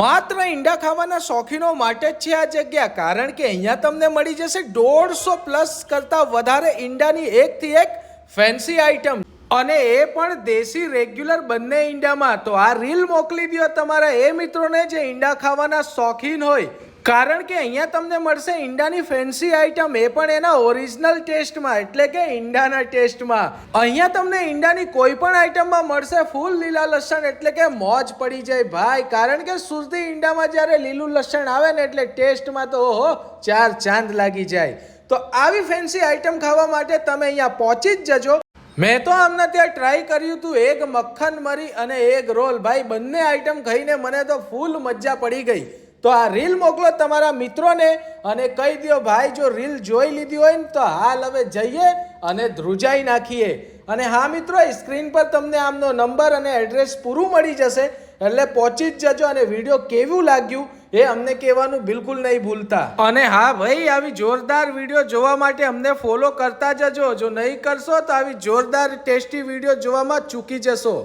માત્ર ઈંડા ખાવાના શોખીનો માટે જ છે આ જગ્યા, કારણ કે અહીંયા તમને મળી જશે 150+ કરતા વધારે ઈંડાની એકથી એક ફેન્સી આઈટમ, અને એ પણ દેશી રેગ્યુલર બંને ઈંડામાં. તો આ રીલ મોકલી દો તમારા એ મિત્રોને જે ઈંડા ખાવાના શોખીન હોય, કારણ કે અહીંયા તમને મળશે ઈંડાની ફેન્સી આઈટમ, એ પણ એના ઓરિજિનલ ટેસ્ટમાં, એટલે કે ઈંડાના ટેસ્ટમાં. અહીંયા તમને ઈંડાની કોઈ પણ આઈટમમાં મળશે ફૂલ લીલા લસણ, એટલે કે મોજ પડી જાય ભાઈ, કારણ કે સુરતી ઈંડામાં જ્યારે લીલું લસણ આવે ને એટલે ટેસ્ટમાં તો ઓહો 4 ચાંદ લાગી જાય. તો આવી ફેન્સી આઈટમ ખાવા માટે તમે અહીંયા પહોંચી જ જજો. મેં તો આમના ત્યાં ટ્રાય કર્યું હતું એગ મક્ખન મરી અને એગ રોલ, ભાઈ બંને આઈટમ ખાઈને મને તો ફૂલ મજા પડી ગઈ. તો આ રીલ મોકલો તમારા મિત્રોને અને કહી દો ભાઈ, જો રીલ જોઈ લીધી હોય ને તો હાલ હવે જઈએ અને ધ્રુજાઈ નાખીએ. અને હા મિત્રો, સ્ક્રીન પર તમને આમનો નંબર અને એડ્રેસ પૂરું મળી જશે, એટલે પહોંચી જ જજો. અને વિડીયો કેવું લાગ્યું એ અમને કહેવાનું બિલકુલ નહીં ભૂલતા. અને હા ભાઈ, આવી જોરદાર વિડીયો જોવા માટે અમને ફોલો કરતા જજો. જો નહીં કરશો તો આવી જોરદાર ટેસ્ટી વિડીયો જોવામાં ચૂકી જશો.